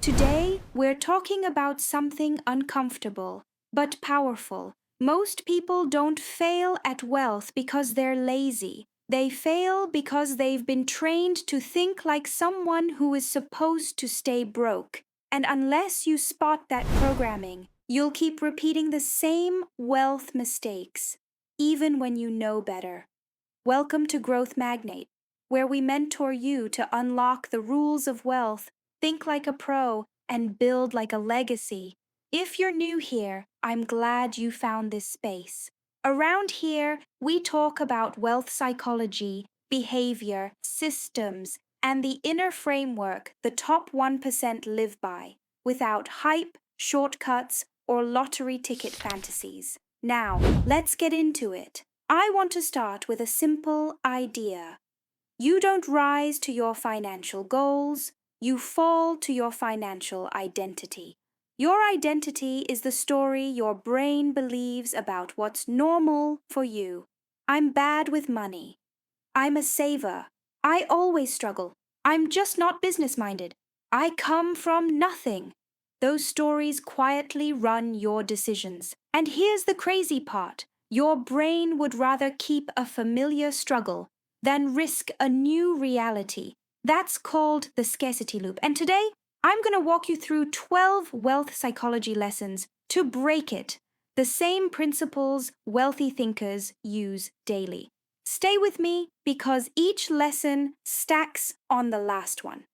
Today, we're talking about something uncomfortable but powerful. Most people don't fail at wealth because they're lazy. They fail because they've been trained to think like someone who is supposed to stay broke. And unless you spot that programming, you'll keep repeating the same wealth mistakes, even when you know better. Welcome to Growth Magnate, where we mentor you to unlock the rules of wealth, think like a pro, and build like a legacy. If you're new here, I'm glad you found this space. Around here, we talk about wealth psychology, behavior, systems, and the inner framework the top 1% live by, without hype, shortcuts, or lottery ticket fantasies. Now, let's get into it. I want to start with a simple idea. You don't rise to your financial goals, you fall to your financial identity. Your identity is the story your brain believes about what's normal for you. I'm bad with money. I'm a saver. I always struggle. I'm just not business-minded. I come from nothing. Those stories quietly run your decisions. And here's the crazy part. Your brain would rather keep a familiar struggle than risk a new reality. That's called the scarcity loop. And today, I'm going to walk you through 12 wealth psychology lessons to break it, the same principles wealthy thinkers use daily. Stay with me because each lesson stacks on the last one.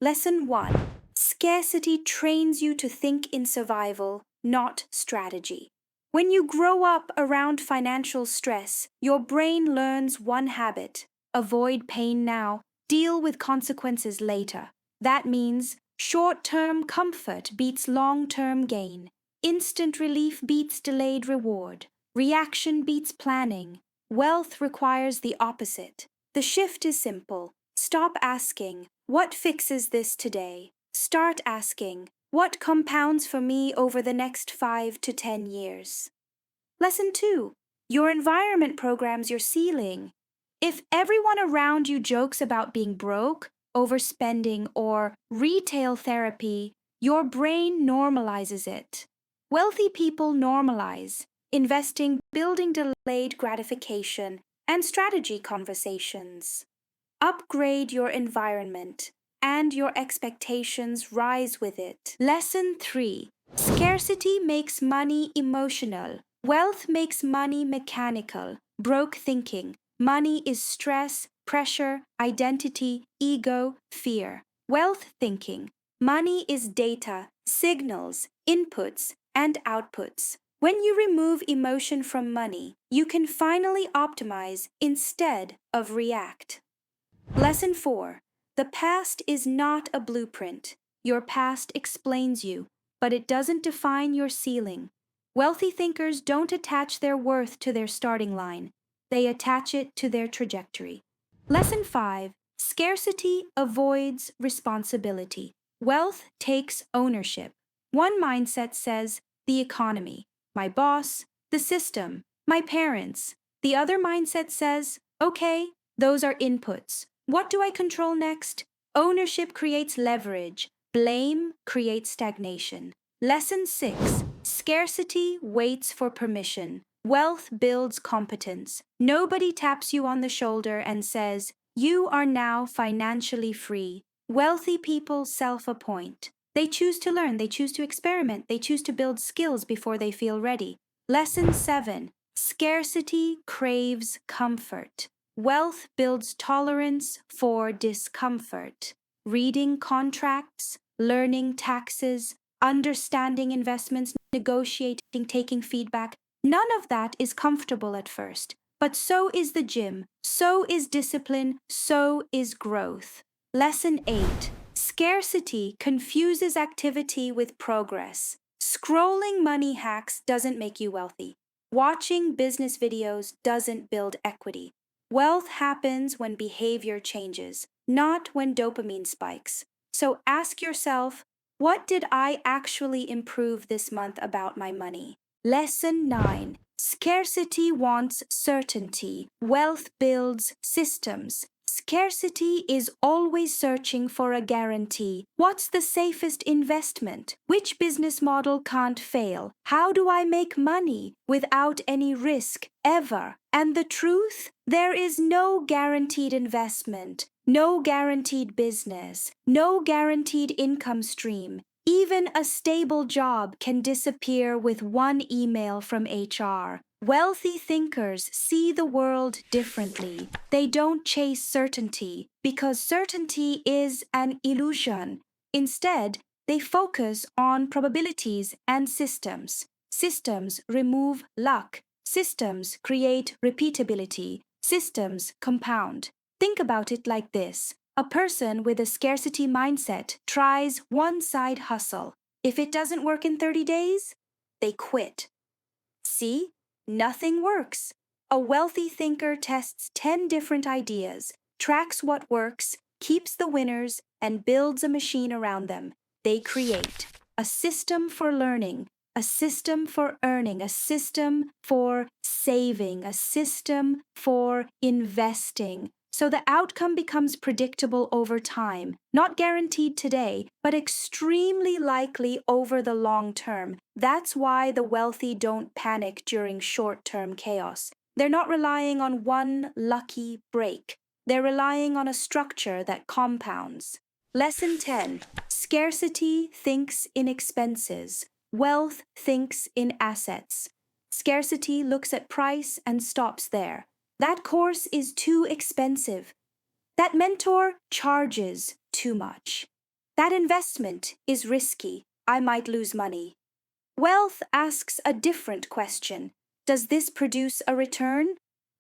Lesson 1. Scarcity trains you to think in survival, not strategy. When you grow up around financial stress, your brain learns one habit: avoid pain now, deal with consequences later. That means short-term comfort beats long-term gain. Instant relief beats delayed reward. Reaction beats planning. Wealth requires the opposite. The shift is simple. Stop asking, "What fixes this today?" Start asking, "What compounds for me over the next 5 to 10 years?" Lesson 2. Your environment programs your ceiling. If everyone around you jokes about being broke, overspending, or retail therapy, your brain normalizes it. Wealthy people normalize investing, building delayed gratification, and strategy conversations. Upgrade your environment, and your expectations rise with it. Lesson 3. Scarcity makes money emotional. Wealth makes money mechanical. Broke thinking. Money is stress, pressure, identity, ego, fear. Wealth thinking. Money is data, signals, inputs, and outputs. When you remove emotion from money, you can finally optimize instead of react. Lesson 4. The past is not a blueprint. Your past explains you, but it doesn't define your ceiling. Wealthy thinkers don't attach their worth to their starting line. They attach it to their trajectory. Lesson 5. Scarcity avoids responsibility. Wealth takes ownership. One mindset says, the economy, my boss, the system, my parents. The other mindset says, okay, those are inputs. What do I control next? Ownership creates leverage. Blame creates stagnation. Lesson 6. Scarcity waits for permission. Wealth builds competence. Nobody taps you on the shoulder and says, you are now financially free. Wealthy people self-appoint. They choose to learn, they choose to experiment, they choose to build skills before they feel ready. Lesson 7. Scarcity craves comfort. Wealth builds tolerance for discomfort. Reading contracts, learning taxes, understanding investments, negotiating, taking feedback. None of that is comfortable at first. But so is the gym, so is discipline, so is growth. Lesson 8. Scarcity confuses activity with progress. Scrolling money hacks doesn't make you wealthy. Watching business videos doesn't build equity. Wealth happens when behavior changes, not when dopamine spikes. So ask yourself, what did I actually improve this month about my money? Lesson 9. Scarcity wants certainty. Wealth builds systems. Scarcity is always searching for a guarantee. What's the safest investment? Which business model can't fail? How do I make money without any risk ever? And the truth? There is no guaranteed investment, no guaranteed business, no guaranteed income stream. Even a stable job can disappear with one email from HR. Wealthy thinkers see the world differently. They don't chase certainty because certainty is an illusion. Instead, they focus on probabilities and systems. Systems remove luck. Systems create repeatability. Systems compound. Think about it like this. A person with a scarcity mindset tries one side hustle. If it doesn't work in 30 days, they quit. See? Nothing works. A wealthy thinker tests 10 different ideas, tracks what works, keeps the winners, and builds a machine around them. They create a system for learning, a system for earning, a system for saving, a system for investing. So the outcome becomes predictable over time, not guaranteed today, but extremely likely over the long term. That's why the wealthy don't panic during short-term chaos. They're not relying on one lucky break. They're relying on a structure that compounds. Lesson 10. Scarcity thinks in expenses. Wealth thinks in assets. Scarcity looks at price and stops there. That course is too expensive. That mentor charges too much. That investment is risky. I might lose money. Wealth asks a different question. Does this produce a return?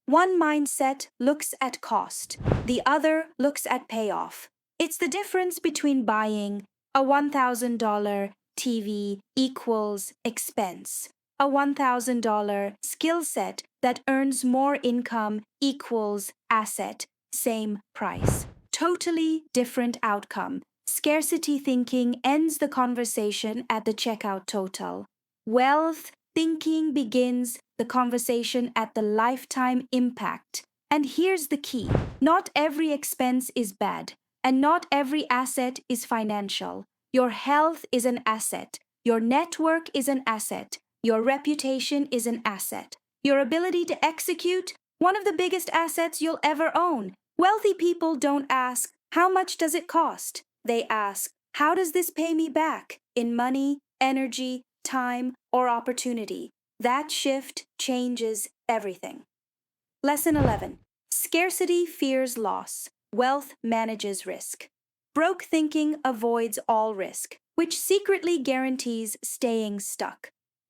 One mindset looks at cost. The other looks at payoff. It's the difference between buying a $1,000 TV equals expense. A $1,000 skill set that earns more income equals asset, same price. Totally different outcome. Scarcity thinking ends the conversation at the checkout total. Wealth thinking begins the conversation at the lifetime impact. And here's the key. Not every expense is bad, and not every asset is financial. Your health is an asset. Your network is an asset. Your reputation is an asset. Your ability to execute, one of the biggest assets you'll ever own. Wealthy people don't ask, how much does it cost? They ask, how does this pay me back? In money, energy, time, or opportunity. That shift changes everything. Lesson 11. Scarcity fears loss. Wealth manages risk. Broke thinking avoids all risk, which secretly guarantees staying stuck.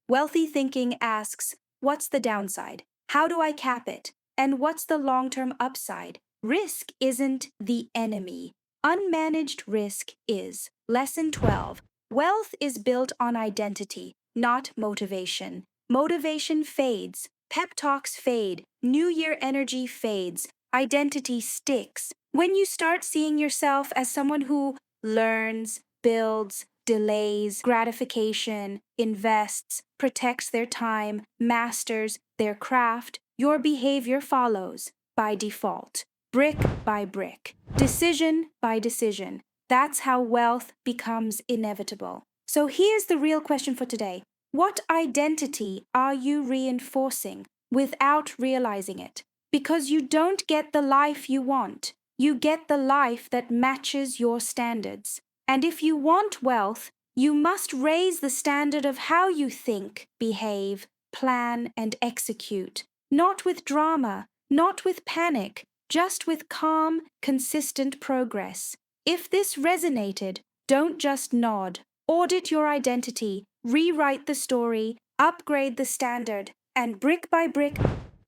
Wealthy thinking asks, what's the downside? How do I cap it? And what's the long-term upside? Risk isn't the enemy. Unmanaged risk is. Lesson 12. Wealth is built on identity, not motivation. Motivation fades. Pep talks fade. New Year energy fades. Identity sticks. When you start seeing yourself as someone who learns, builds, delays gratification, invests, protects their time, masters their craft, your behavior follows by default, brick by brick, decision by decision. That's how wealth becomes inevitable. So here's the real question for today. What identity are you reinforcing without realizing it? Because you don't get the life you want. You get the life that matches your standards. And if you want wealth, you must raise the standard of how you think, behave, plan, and execute. Not with drama, not with panic, just with calm, consistent progress. If this resonated, don't just nod. Audit your identity, rewrite the story, upgrade the standard, and brick by brick,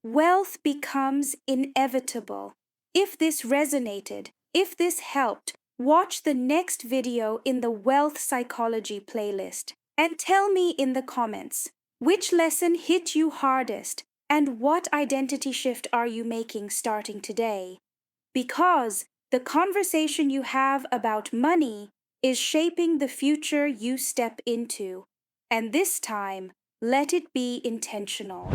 wealth becomes inevitable. If this resonated, if this helped, watch the next video in the Wealth Psychology playlist and tell me in the comments, which lesson hit you hardest and what identity shift are you making starting today? Because the conversation you have about money is shaping the future you step into. And this time, let it be intentional.